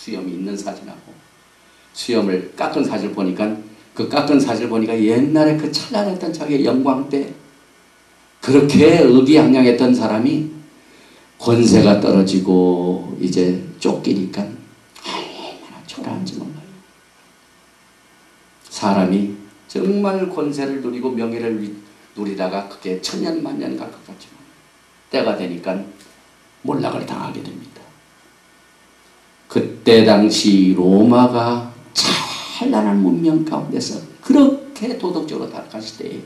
수염이 있는 사진하고 수염을 깎은 사진을 보니까 그 깎은 사진을 보니까 옛날에 그 찬란했던 자기의 영광 때 그렇게 의기양양했던 사람이 권세가 떨어지고 이제 쫓기니까 얼마나 초라한지 몰라요. 사람이 정말 권세를 누리고 명예를 누리다가 그게 천년만년 갈 것 같지만 때가 되니까 몰락을 당하게 됩니다. 그때 당시 로마가 찬란한 문명 가운데서 그렇게 도덕적으로 타락하실 때에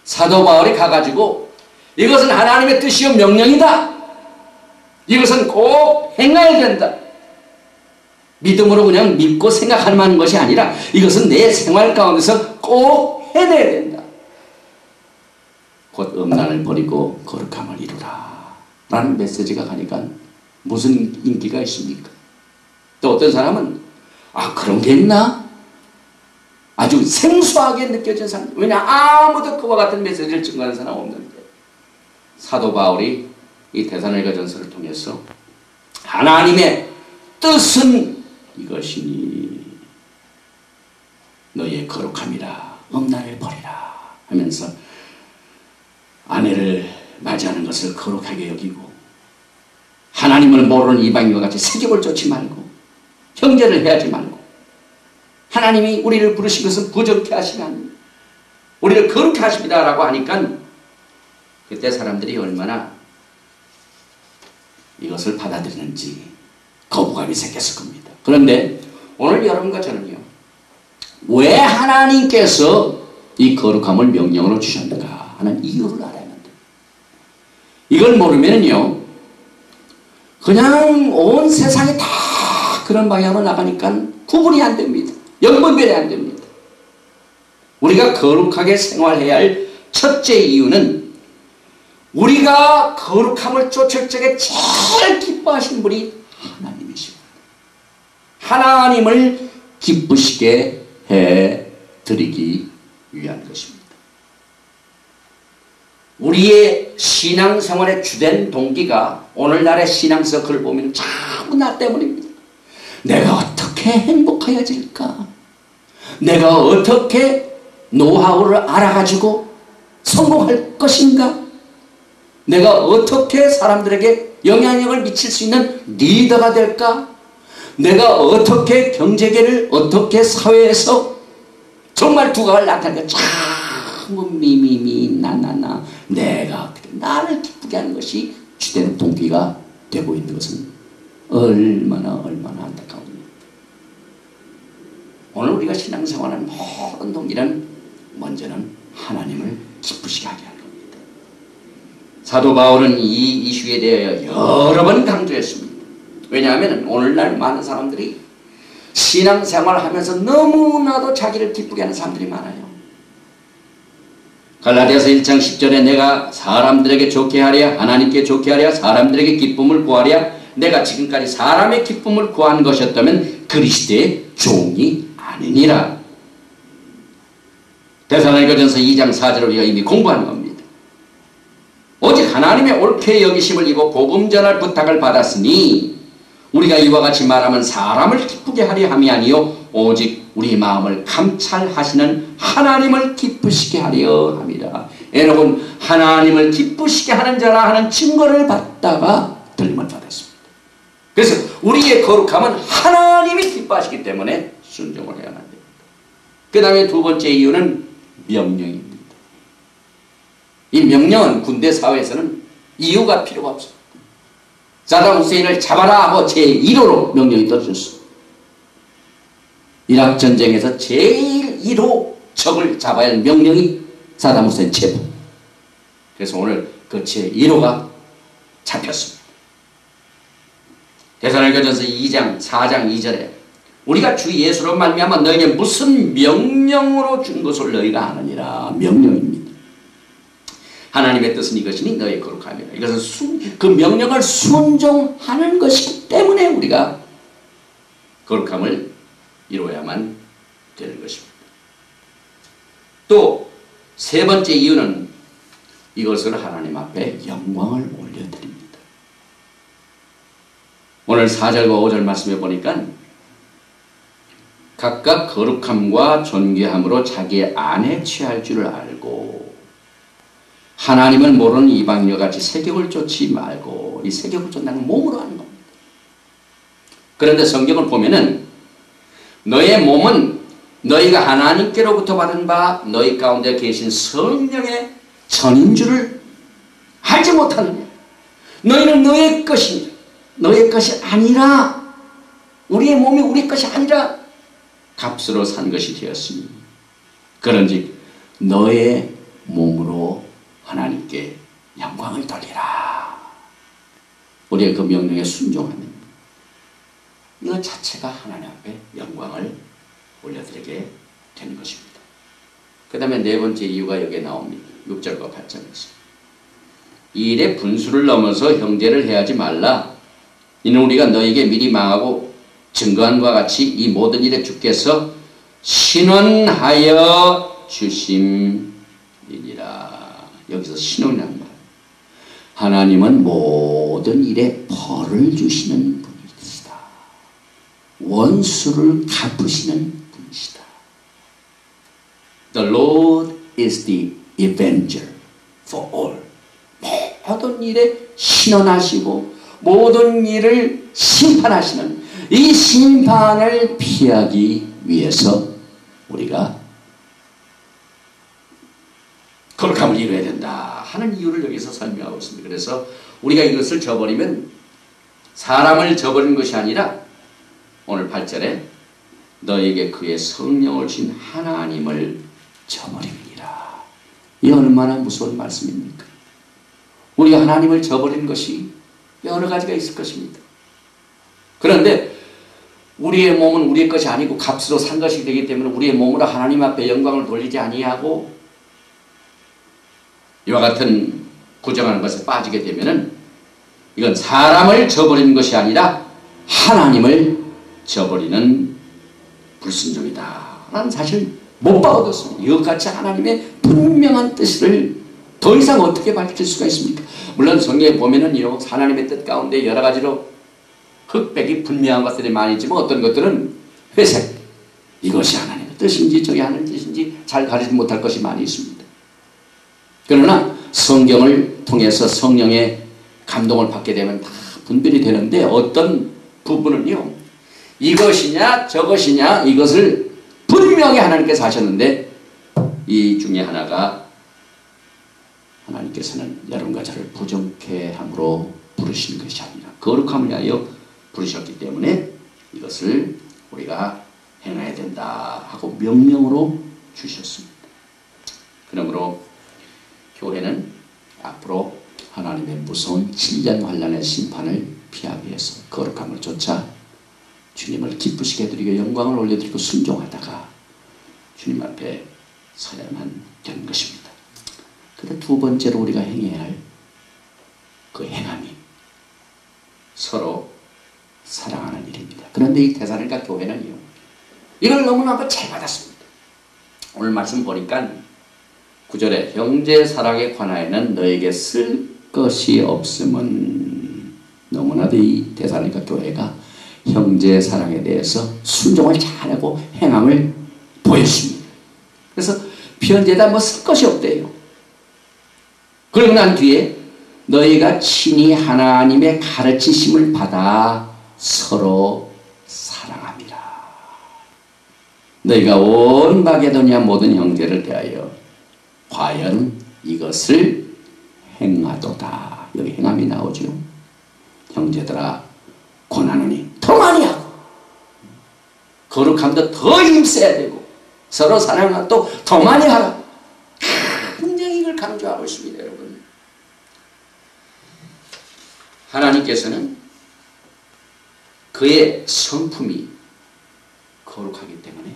사도 바울이 가가지고 이것은 하나님의 뜻이요 명령이다. 이것은 꼭 행해야 된다. 믿음으로 그냥 믿고 생각하는 것이 아니라 이것은 내 생활 가운데서 꼭 해내야 된다. 곧 음란을 버리고 거룩함을 이루라 라는 메시지가 가니까 무슨 인기가 있습니까? 또 어떤 사람은 그런 게 있나? 아주 생소하게 느껴진 사람. 왜냐? 아무도 그와 같은 메시지를 증거하는 사람 없는데 사도 바울이 이 데살로니가 전서를 통해서 하나님의 뜻은 이것이니 너희의 거룩함이라 음란을 버리라 하면서 아내를 맞이하는 것을 거룩하게 여기고 하나님을 모르는 이방인과 같이 세겜을 쫓지 말고 형제를 해하지 말고 하나님이 우리를 부르신 것은 부족해 하시면 우리를 거룩해 하십니다 라고 하니까 그때 사람들이 얼마나 이것을 받아들이는지 거부감이 생겼을 겁니다. 그런데 오늘 여러분과 저는요, 왜 하나님께서 이 거룩함을 명령으로 주셨는가 하는 이유를 알아야 합니다. 이걸 모르면요 그냥 온 세상이 다 그런 방향으로 나가니까 구분이 안 됩니다. 영분별이 안 됩니다. 우리가 거룩하게 생활해야 할 첫째 이유는 우리가 거룩함을 쫓을 적에 제일 기뻐하신 분이 하나님이십니다. 하나님을 기쁘시게 해드리기 위한 것입니다. 우리의 신앙생활의 주된 동기가 오늘날의 신앙서 글을 보면 전부 나 때문입니다. 내가 어떻게 행복해질까? 내가 어떻게 노하우를 알아가지고 성공할 것인가? 내가 어떻게 사람들에게 영향력을 미칠 수 있는 리더가 될까? 내가 어떻게 경제계를 어떻게 사회에서 정말 두각을 나타낼까? 전부 미미미 나나나 내가 어떻게 나를 기쁘게 하는 것이 주된 동기가 되고 있는 것은 얼마나 안타까운 일입니다. 오늘 우리가 신앙생활하는 모든 동기는 먼저는 하나님을 기쁘시게 하게 하는 겁니다. 사도 바울은 이 이슈에 대하여 여러 번 강조했습니다. 왜냐하면 오늘날 많은 사람들이 신앙생활을 하면서 너무나도 자기를 기쁘게 하는 사람들이 많아요. 갈라디아서 1장 10절에 내가 사람들에게 좋게 하랴 하나님께 좋게 하랴 사람들에게 기쁨을 구하랴 내가 지금까지 사람의 기쁨을 구한 것이었다면 그리스도의 종이 아니니라. 데살로니가전서 2장 4절을 우리가 이미 공부한 겁니다. 오직 하나님의 옳게 여기심을 입어 복음 전할 부탁을 받았으니 우리가 이와 같이 말하면 사람을 기쁘게 하려 함이 아니요 오직 우리 마음을 감찰하시는 하나님을 기쁘시게 하려 함이라. 에녹은 하나님을 기쁘시게 하는 자라 하는 증거를 받다가 들림을 받았습니다. 그래서 우리의 거룩함은 하나님이 기뻐하시기 때문에 순종을 해야만 됩니다. 그 다음에 두 번째 이유는 명령입니다. 이 명령은 군대 사회에서는 이유가 필요가 없어요. 사담 후세인을 잡아라 하고 제1호로 명령이 떨어졌어. 이락 전쟁에서 제일 1호 적을 잡아야 할 명령이 사담 후세인 체포. 그래서 오늘 그 제1호가 잡혔습니다. 데살로니가전서 2장 4장 2절에 우리가 주 예수로 말미암아 너희에게 무슨 명령으로 준 것을 너희가 아느니라. 명령입니다. 하나님의 뜻은 이것이니 너희 거룩함이라. 이것은 그 명령을 순종하는 것이기 때문에 우리가 거룩함을 이루어야만 되는 것입니다. 또 세 번째 이유는 이것을 하나님 앞에 영광을 올려드립니다. 오늘 4절과 5절 말씀해 보니까 각각 거룩함과 존귀함으로 자기의 안에 취할 줄을 알고 하나님을 모르는 이방인과 같이 세격을 쫓지 말고, 이 세격을 쫓는 몸으로 하는 겁니다. 그런데 성경을 보면은 너의 몸은 너희가 하나님께로부터 받은 바 너희 가운데 계신 성령의 전인 줄을 알지 못하느냐. 너희는 너의 것이니라. 너의 것이 아니라, 우리의 몸이 우리 것이 아니라 값으로 산 것이 되었으니 그런즉 너의 몸으로 하나님께 영광을 돌리라. 우리가 그 명령에 순종하는 이것 자체가 하나님 앞에 영광을 올려드리게 되는 것입니다. 그 다음에 네 번째 이유가 여기에 나옵니다. 6절과 8절에서 이 일에 분수를 넘어서 형제를 해하지 말라. 이는 우리가 너에게 미리 망하고 증거한과 같이 이 모든 일에 주께서 신원하여 주심이니라. 여기서 신원이란 말, 하나님은 모든 일에 벌을 주시는 분이시다. 원수를 갚으시는 분이시다. The Lord is the avenger for all. 모든 일에 신원하시고 모든 일을 심판하시는, 이 심판을 피하기 위해서 우리가 거룩함을 이루어야 된다 하는 이유를 여기서 설명하고 있습니다. 그래서 우리가 이것을 저버리면 사람을 저버리는 것이 아니라 오늘 8절에 너에게 그의 성령을 주신 하나님을 저버립니다. 이 얼마나 무서운 말씀입니까? 우리가 하나님을 저버리는 것이 여러 가지가 있을 것입니다. 그런데 우리의 몸은 우리의 것이 아니고 값으로 산 것이 되기 때문에 우리의 몸으로 하나님 앞에 영광을 돌리지 아니하고 이와 같은 구정하는 것에 빠지게 되면은 이건 사람을 저버리는 것이 아니라 하나님을 저버리는 불순종이다 라는 사실을 못 받았습니다. 이것같이 하나님의 분명한 뜻을 더 이상 어떻게 밝힐 수가 있습니까? 물론 성경에 보면은요, 하나님의 뜻 가운데 여러 가지로 흑백이 분명한 것들이 많이 있지만 어떤 것들은 회색, 이것이 하나님의 뜻인지 저게 하나님의 뜻인지 잘 가리지 못할 것이 많이 있습니다. 그러나 성경을 통해서 성령의 감동을 받게 되면 다 분별이 되는데 어떤 부분은요, 이것이냐 저것이냐 이것을 분명히 하나님께서 하셨는데 이 중에 하나가 하나님께서는 여러분과 저를 부정케 함으로 부르신 것이 아니라 거룩함을 위하여 부르셨기 때문에 이것을 우리가 행해야 된다 하고 명령으로 주셨습니다. 그러므로 교회는 앞으로 하나님의 무서운 진련 환난의 심판을 피하기 위해서 거룩함을 쫓아 주님을 기쁘시게 해드리고 영광을 올려드리고 순종하다가 주님 앞에 서야만 되는 것입니다. 그런데 두 번째로 우리가 행해야 할 그 행함이 서로 사랑하는 일입니다. 그런데 이 데살로니가 교회는요, 이걸 너무나 잘 받았습니다. 오늘 말씀 보니까 9절에 형제 사랑에 관하여는 너에게 쓸 것이 없음은, 너무나도 이 데살로니가 교회가 형제 사랑에 대해서 순종을 잘하고 행함을 보였습니다. 그래서 편지에다 뭐 쓸 것이 없대요. 그러고 난 뒤에 너희가 친히 하나님의 가르치심을 받아 서로 사랑합니다. 너희가 온 마게도냐 모든 형제를 대하여 과연 이것을 행하도다. 여기 행함이 나오죠. 형제들아 권하노니 더 많이 하고 거룩함도 더 힘써야 되고 서로 사랑함도 더 많이 하라. 굉장히 이걸 강조하고 있습니다. 여러분, 하나님께서는 그의 성품이 거룩하기 때문에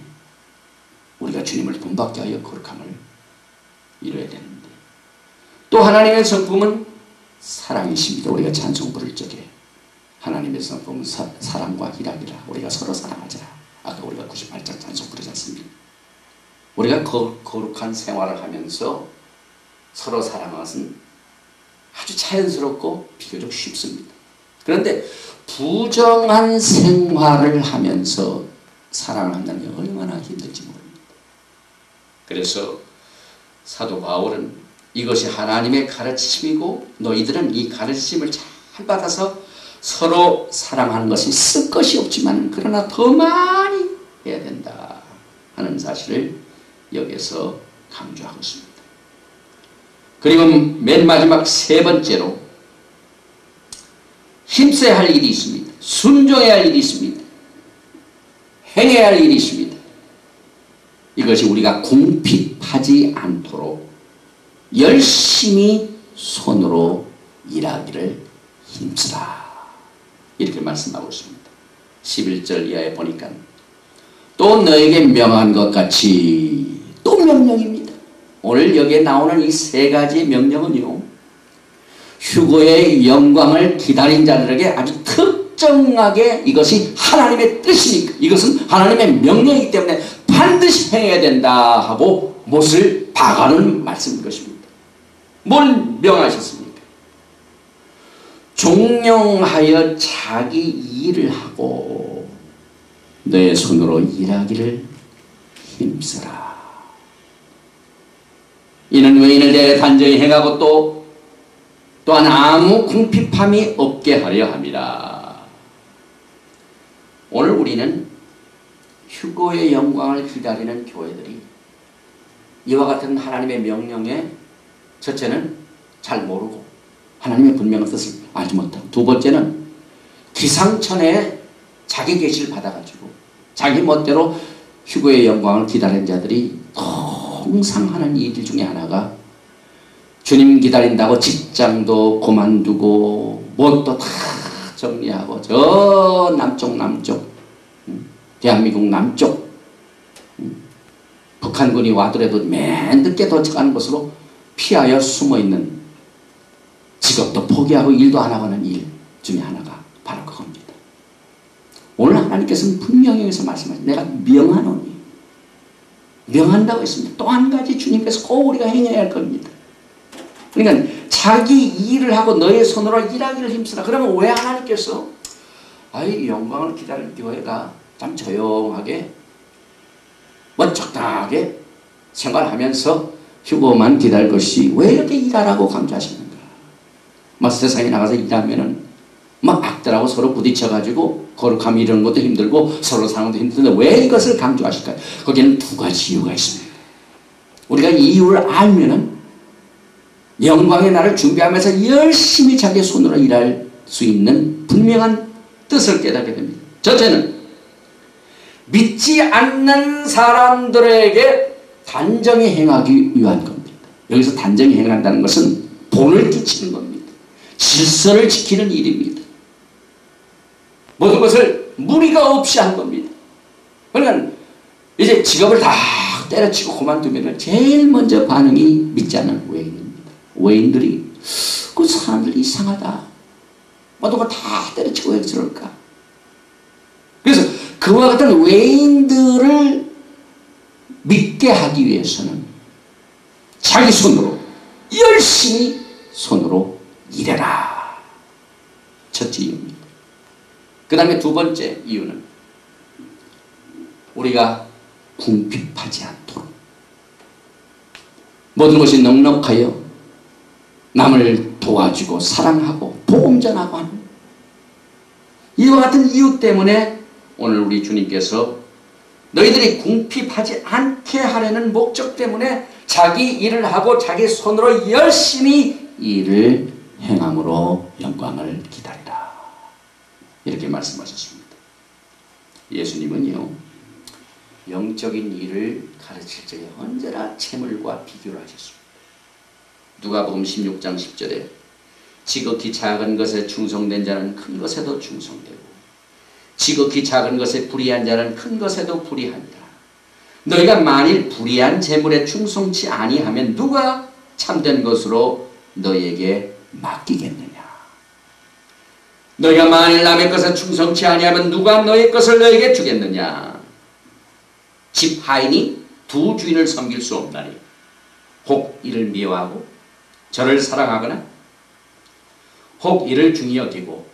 우리가 주님을 본받게 하여 거룩함을 이루어야 되는데, 또 하나님의 성품은 사랑이십니다. 우리가 찬송 부를 적에 하나님의 성품은 사랑과 희락이라. 우리가 서로 사랑하자. 아까 우리가 98장 찬송 부르지 않습니까? 우리가 거룩한 생활을 하면서 서로 사랑하는 것은 아주 자연스럽고 비교적 쉽습니다. 그런데 부정한 생활을 하면서 사랑을 한다는 게 얼마나 힘들지 모릅니다. 그래서 사도 바울은 이것이 하나님의 가르침이고 너희들은 이 가르침을 잘 받아서 서로 사랑하는 것이 쓸 것이 없지만 그러나 더 많이 해야 된다 하는 사실을 여기서 강조하고 있습니다. 그리고 맨 마지막 세 번째로 힘써야 할 일이 있습니다. 순종해야 할 일이 있습니다. 행해야 할 일이 있습니다. 이것이 우리가 궁핍하지 않도록 열심히 손으로 일하기를 힘쓰라. 이렇게 말씀하고 있습니다. 11절 이하에 보니까 또 너에게 명한 것 같이 또 명령입니다. 오늘 여기에 나오는 이 세 가지 명령은요, 휴거의 영광을 기다린 자들에게 아주 특정하게 이것이 하나님의 뜻이니까, 이것은 하나님의 명령이기 때문에 반드시 행해야 된다 하고 못을 박아놓은 말씀인 것입니다. 뭘 명하셨습니까? 종용하여 자기 일을 하고 너의 손으로 일하기를 힘쓰라. 이는 외인을 대해 단정히 행하고 또한 아무 궁핍함이 없게 하려 함이라. 오늘 우리는 휴거의 영광을 기다리는 교회들이 이와 같은 하나님의 명령에 첫째는 잘 모르고 하나님의 분명한 뜻을 알지 못하고, 두 번째는 기상천외에 자기 계시를 받아가지고 자기 멋대로 휴거의 영광을 기다리는 자들이 항상 하는 일 중에 하나가 주님 기다린다고 직장도 그만두고 뭣도 다 정리하고 저 남쪽 대한민국 남쪽 북한군이 와더라도 맨 늦게 도착하는 곳으로 피하여 숨어있는, 직업도 포기하고 일도 안 하고는 일 중에 하나가 바로 그겁니다. 오늘 하나님께서는 분명히 여기서 말씀하신 내가 명하노니, 명한다고 했습니다. 또 한 가지 주님께서 꼭 우리가 행해야 할 겁니다. 그러니까 자기 일을 하고 너의 손으로 일하기를 힘쓰라. 그러면 왜 하나님께서 아이 영광을 기다리는 교회가 참 조용하게 적당하게 생활하면서 휴거만 기다릴 것이 왜 이렇게 일하라고 강조하시는가? 세상에 나가서 일하면은 악들하고 서로 부딪혀가지고 거룩함이 이런 것도 힘들고 서로 사는 것도 힘든데 왜 이것을 강조하실까요? 거기에는 두 가지 이유가 있습니다. 우리가 이 이유를 알면은 영광의 날을 준비하면서 열심히 자기 손으로 일할 수 있는 분명한 뜻을 깨닫게 됩니다. 첫째는 믿지 않는 사람들에게 단정히 행하기 위한 겁니다. 여기서 단정히 행한다는 것은 본을 끼치는 겁니다. 질서를 지키는 일입니다. 모든 것을 무리가 없이 한 겁니다. 그러니까 이제 직업을 다 때려치고 그만두면 제일 먼저 반응이 믿지 않는 외인입니다. 외인들이 그 사람들 이상하다. 모든 걸 다 때려치고 왜 저럴까? 그래서 그와 같은 외인들을 믿게 하기 위해서는 자기 손으로 열심히 손으로 일해라. 첫째 이유입니다. 그 다음에 두 번째 이유는 우리가 궁핍하지 않도록 모든 것이 넉넉하여 남을 도와주고 사랑하고 복음 전하고 하는 이와 같은 이유 때문에 오늘 우리 주님께서 너희들이 궁핍하지 않게 하려는 목적 때문에 자기 일을 하고 자기 손으로 열심히 일을 행함으로 영광을 기다리라. 이렇게 말씀하셨습니다. 예수님은요, 영적인 일을 가르칠 적에 언제나 재물과 비교를 하셨습니다. 누가복음 16장 10절에 지극히 작은 것에 충성된 자는 큰 것에도 충성되고 지극히 작은 것에 불의한 자는 큰 것에도 불의한다. 너희가 만일 불의한 재물에 충성치 아니하면 누가 참된 것으로 너희에게 맡기겠느냐. 너희가 만일 남의 것에 충성치 아니하면 누가 너희 것을 너희에게 주겠느냐. 집 하인이 두 주인을 섬길 수 없나니 혹 이를 미워하고 저를 사랑하거나 혹 이를 중히 여기고